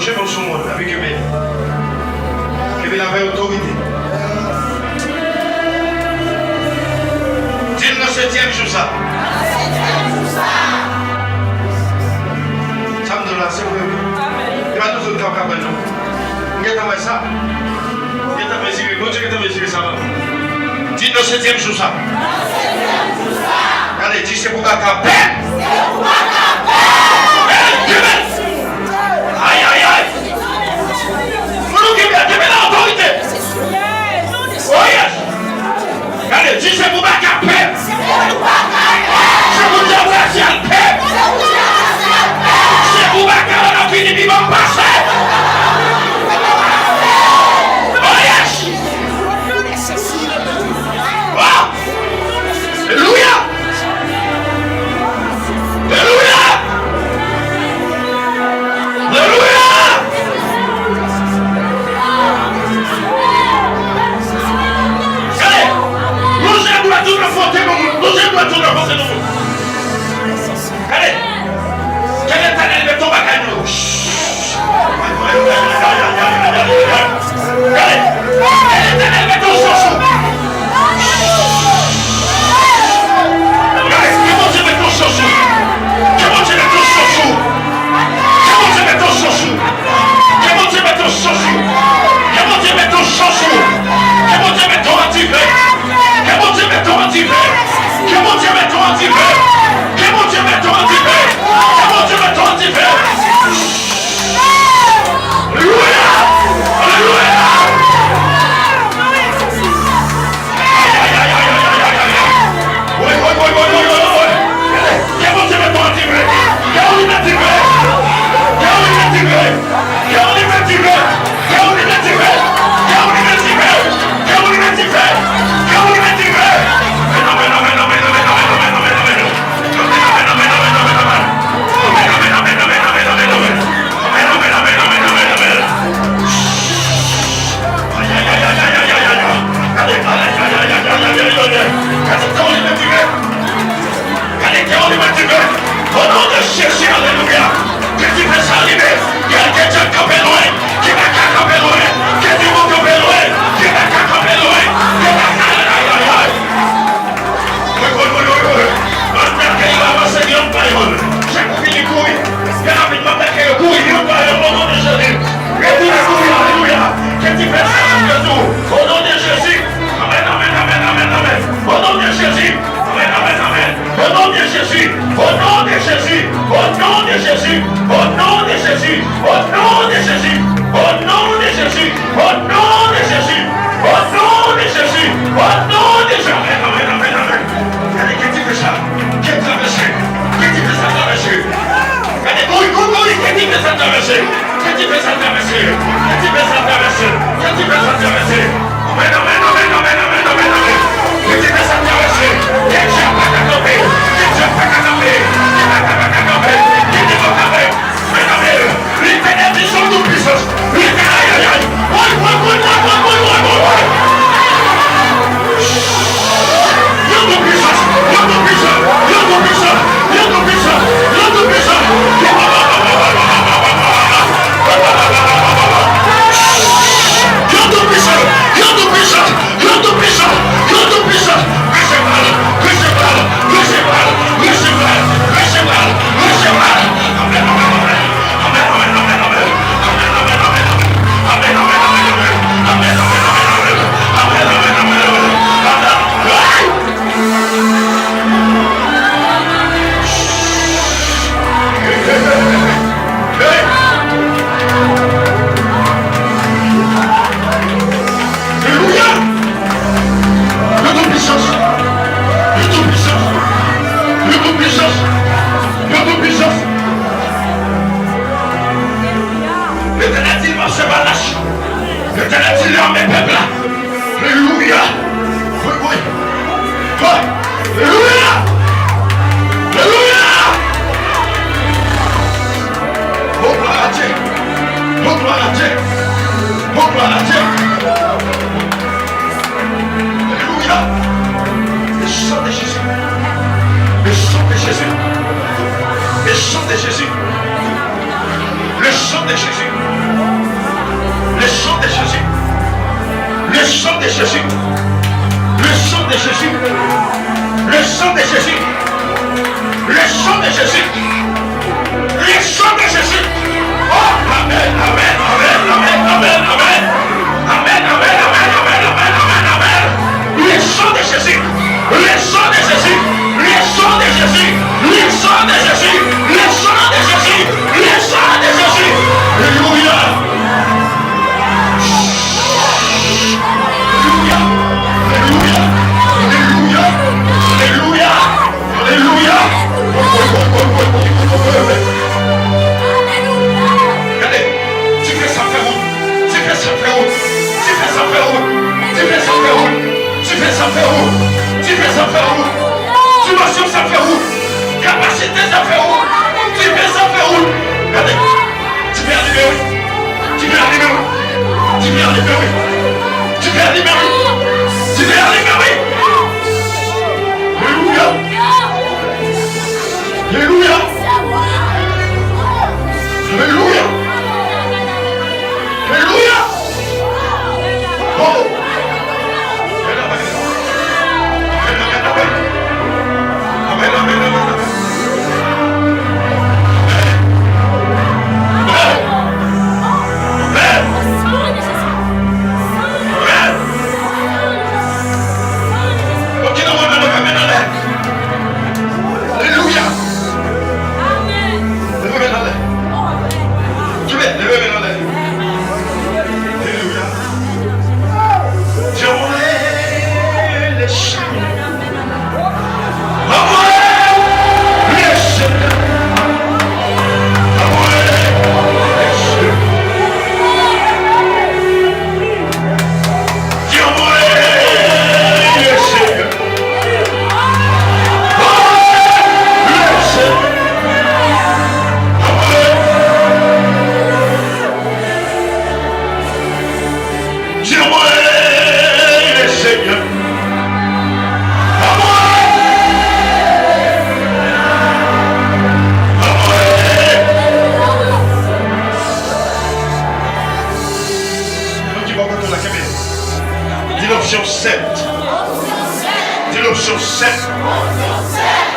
Speaker 2: manger dans ce monde avec eux. Il avait autorité. Dis le 7e jour ça. Ça me donne la c'est vrai. Il va nous faire un cabane. Il y a ça. Il y a mesuré. Bon Dieu, il a mesuré ça. Dis le 7e jour ça. Allez, dis c'est pour la cabane. Aïe, aïe, aïe. Vous qui mettez l'autorité. Oh yes. Allez, dis c'est pour la cabane. C'est pour la cabane. C'est pour la cabane. Fini vivant passé. Oh yes. Wow. Alléluia. Alléluia. Alléluia. Allez, nous doit tout renforcer nous. Nous doit tout renforcer nous. Allez, quel est l'éternel de ton bagage nous? Allez, quel est l'éternel de ton chouchou? Allez, comment tu mets ton chouchou? Comment tu mets ton chouchou? Comment tu mets ton chouchou? Comment tu mets ton chouchou? Comment tu mets ton chouchou? Comment tu mets ton antivirus? Comment tu mets ton antivirus? Comment tu mets ton antivirus? Comment tu mets ton antivirus? Comment tu mets ton antivirus? Alléluia! Alléluia! Aïe aïe aïe aïe aïe aïe aïe! Oui, oui, oui, oui, oui, oui, oui! Comment tu mets ton antivirus? Comment tu mets ton antivirus? Comment tu mets ton antivirus? Comment tu mets ton antivirus? Comment tu mets ton antivirus? Comment tu mets ton antivirus? Comment tu mets ton antivirus? Comment tu mets ton antivirus? Non, mais non, mais non, mais non, mais non, mais non, mais non, mais non, mais non. Au nom de Jésus, alléluia. Que tu puisses arriver. Il y a quelqu'un qui est loin, qui va camper loin, que tu vas camper loin, qui va camper loin, qui va camper loin. Oui, oui, oui, oui, oui. Maintenant qu'il va avancer, il y a un paillon. J'ai coupé les couilles. Il y a rapidement attaqué le couille, il y a un paillon au nom de Jésus. Et tu les couilles, alléluia. Que tu fasses ça avec tout. Au nom de Jésus. Amen, amen, amen, amen, amen. Au nom de Jésus. Amen, amen, amen. Au nom de Jésus. Au nom de Jésus. Au nom de Jésus. Au nom de Jésus. Au nom de Jésus. Au nom de Jésus. Au nom de Jésus. Au nom de Jésus. Au nom de Jésus. Amen, amen, amen, amen. Allez, que tu fais ça? Que tu fais ça? Que tu fais ça traverser? Allez, couille, couille, couille. Que tu fais ça traverser? Que tu fais ça traverser? Que tu fais ça traverser? Que tu fais ça traverser? Amen, amen, amen, amen, amen, amen, amen. Que tu fais ça traverser? Que tu n'as pas qu'à tomber. Que tu n'as pas qu'à tomber. Que tu n'as pas qu'à tomber. Que tu n'as pas qu'à tomber. Mais non, mais l'éternel des gens de puissance. L'éternel, aïe, aïe, aïe. Oui, oui, oui, oui, oui, oui, oui, oui, oui. Dieu de puissance. Dieu de puissance. Dieu de puissance. Dieu de puissance. Dieu de puissance. Le sang de Jésus. Jésus. Le sang de Jésus. Le sang de Jésus. Le sang de Jésus. Le sang de Jésus. Oh, amen, amen, amen, amen, amen, amen. Amen, amen, amen, amen, amen, amen, amen. Le sang de Jésus. Le sang de Jésus. Le sang de Jésus. Le sang de Jésus. Le sang de Jésus. Le sang de Jésus. Alléluia. Alléluia. Alléluia. Alléluia. Alléluia. Regardez, tu fais ça faire où? Tu fais ça faire où? Tu fais ça faire où? Tu fais ça faire où? Tu fais ça faire où? Tu fais ça faire où? Dimension ça fait où? Capacité ça fait où? Tu fais ça faire où? Regardez, tu fais arriver où? Tu fais arriver où? Tu fais arriver où? Tu fais arriver où? Tu fais arriver où? Alléluia. Alléluia. Alléluia. Alléluia. Oh. Amen, amen, amen, amen. Alléluia. L'option 7. Dis l'option 7.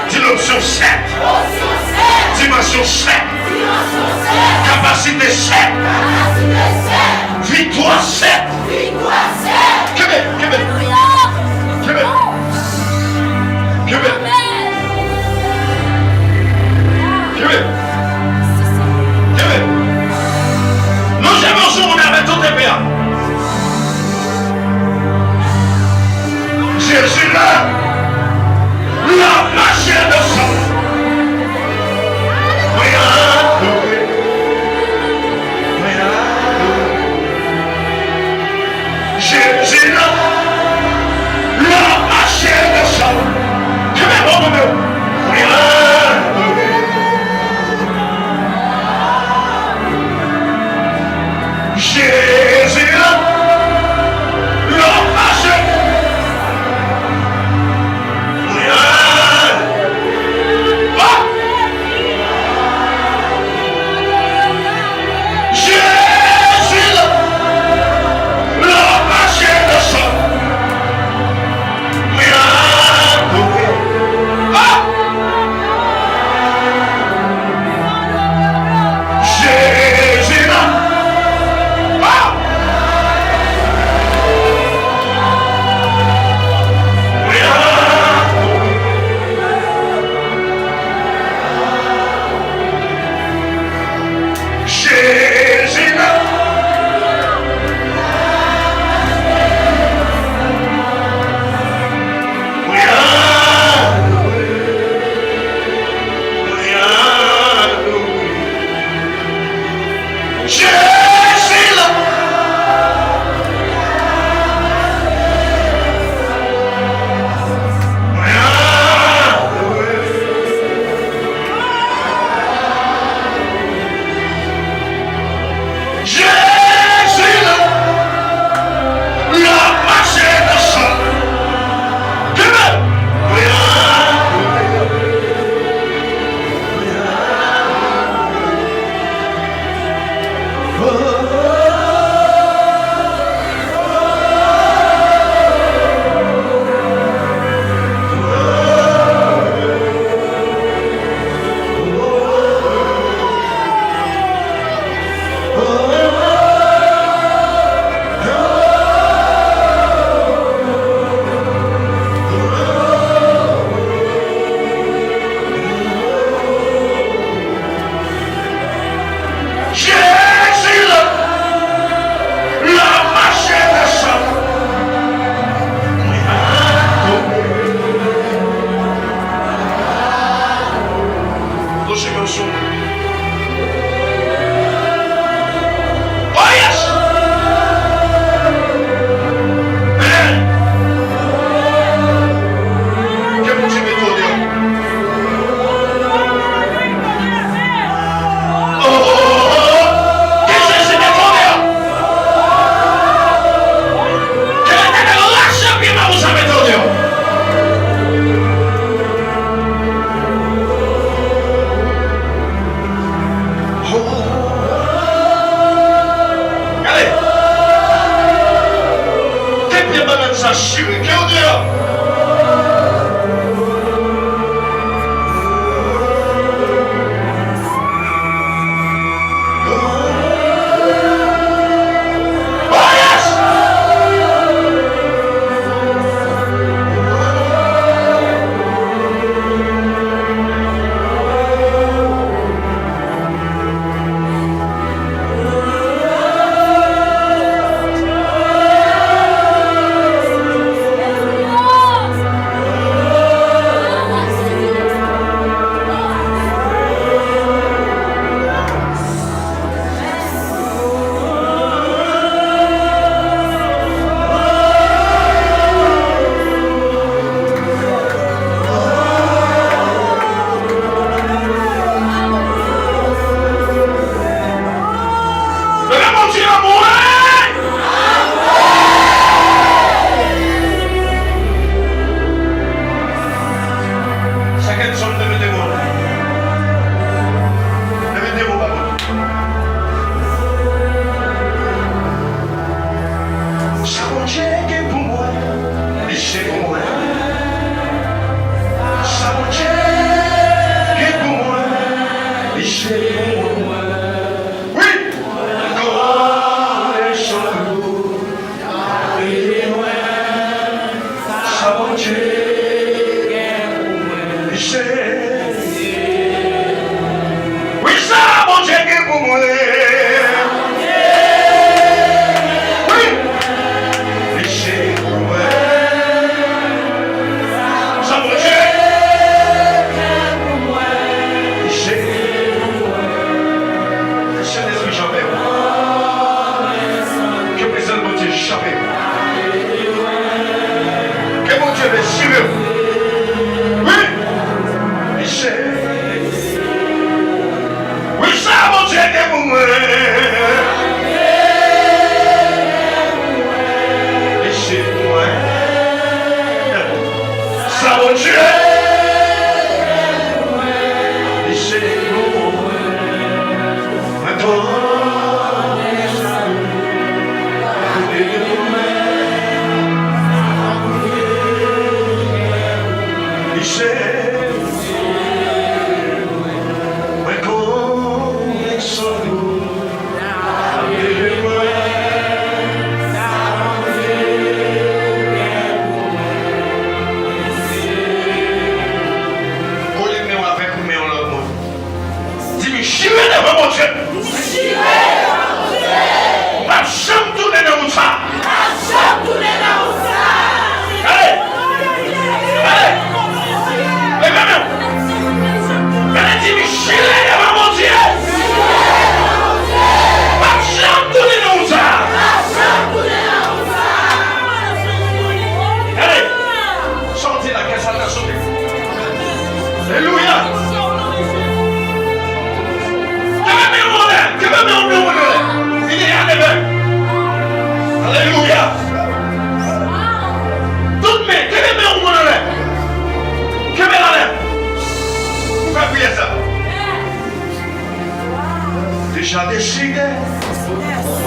Speaker 2: Dis l'option 7. Dimension 7. Capacité 7. Victoire 7. Québec. Nous jamais au jour où on avait tout TPA. Jésus là, la machine de sang. Jésus là, la machine de sang. Je vais voir mon Dieu. Jésus là, la machine.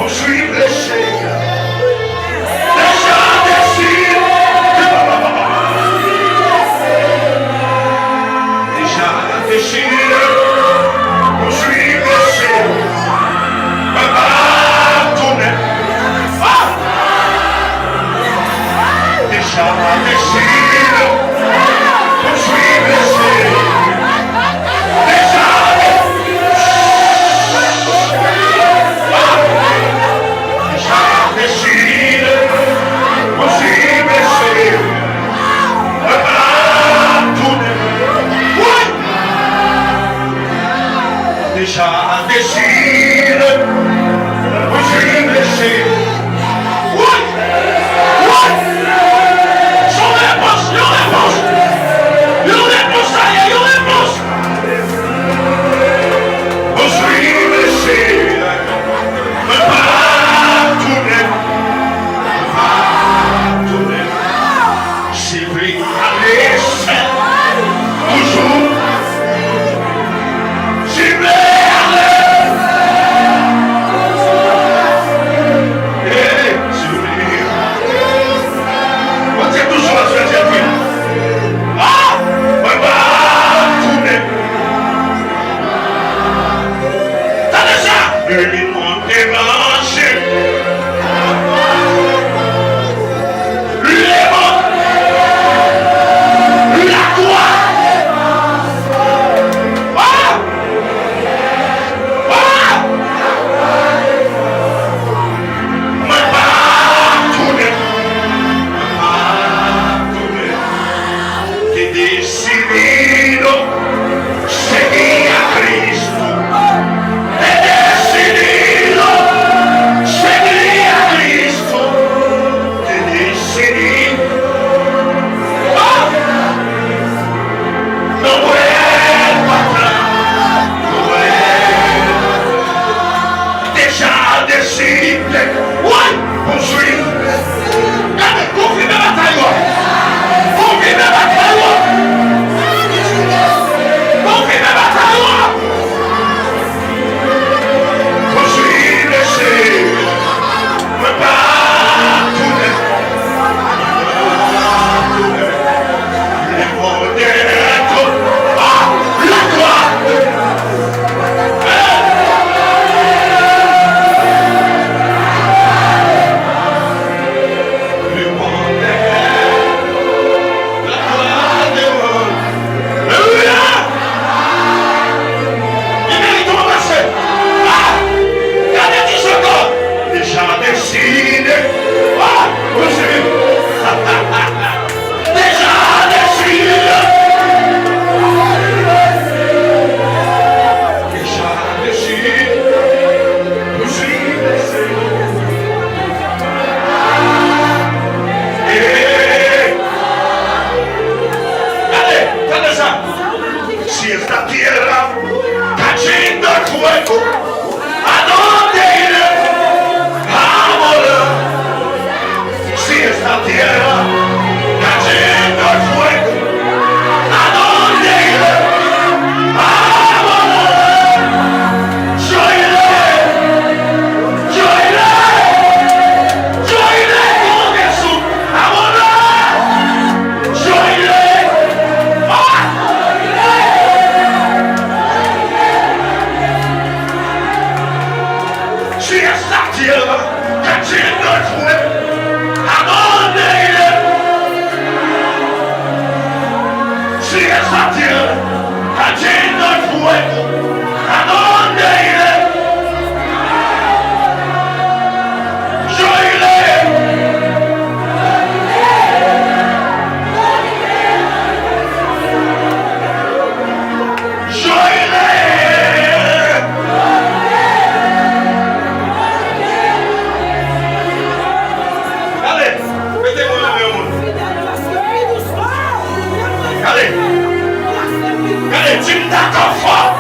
Speaker 2: Construire blessé. Déjà décidé. Déjà décidé. Construire blessé. Papa, tourner. Déjà décidé. Construire blessé. Déjà déjà décidé, je suis blessé. Oui, oui, j'en réponse, j'en réponse, ça y est, j'en réponse. Je suis blessé, me pas tourner, c'est vrai, allez, toujours.
Speaker 3: Allez, tu me d'accord fort.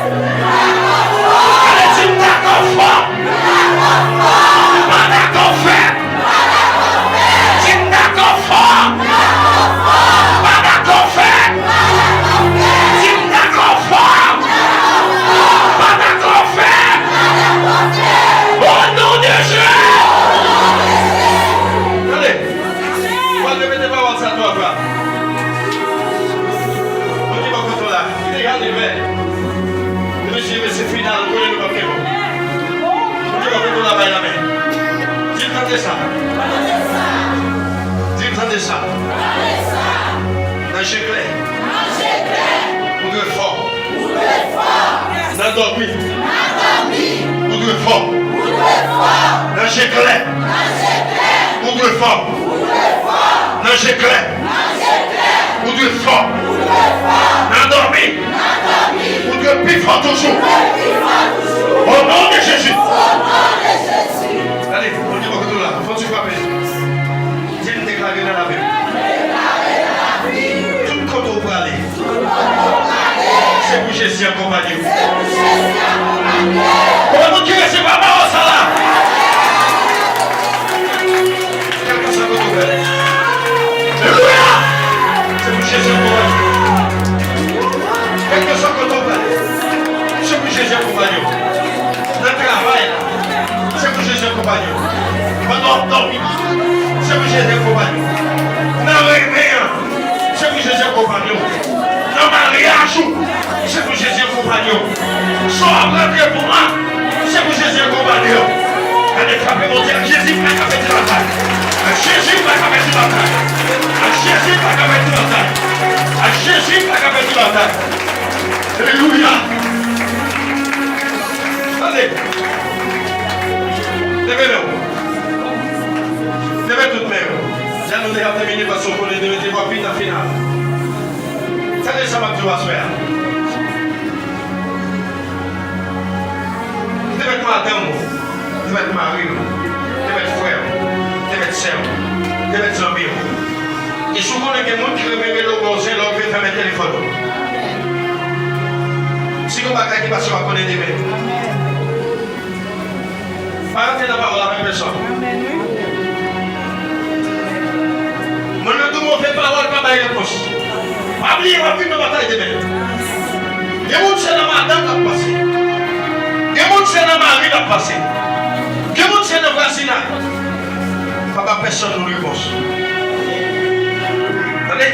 Speaker 2: Attendez ça. Dis, attendez ça. Dans le clair. Vous devez fort. Dans le dormi. Vous devez fort. Dans le clair. Vous devez fort. Dans le clair. Vous devez fort. Dans le dormi. Vous devez plus fort toujours. Au nom de Jésus. Allez, on dit beaucoup de là. Faut que tu fasses. Dieu nous déclare dans la Bible. Tout côté où vous allez. C'est pour Jésus accompagné. Comment vous tirez ce papa au salaire? Quelque chose que vous allez. Alléluia! C'est pour Jésus accompagné. Quelque chose que vous allez. C'est pour Jésus accompagné. Le travail, c'est pour Jésus accompagné. Pendant dormir, c'est pour Jésus accompagné. Dans le réveil, c'est pour Jésus accompagné. Dans le mariage, c'est pour Jésus accompagné. Soit après pour moi, c'est pour Jésus accompagné. Allez, frappez mon Dieu, Jésus va faire la bataille. Jésus va faire la bataille. Jésus va faire la bataille. Jésus va faire la bataille. Alléluia. Allez. Levez-le. Levez toutes mes mains. J'ai nous déjà terminé parce qu'on connaît de mettre vite en finale. Ça ne ça va que tu vas se faire. Devez être madame, devez être mari, devez être frère, devez être sœur, devez être ami. Et souvent, il y a des gens qui remettent le conseil, leur fait faire le téléphone. Si vous ne qui passe, on va connaître des mains. Arrêtez la parole à la même personne. Mon nom de mon fait parole, pas de réponse. Pas oublier, on va faire une bataille de mains. Il y a des gens qui sont dans ma dame qui passé. Il y a des gens qui sont dans ma rue qui passé. Il y a des gens qui sont dans le voisinage. Pas personne ne nous réponse. Allez.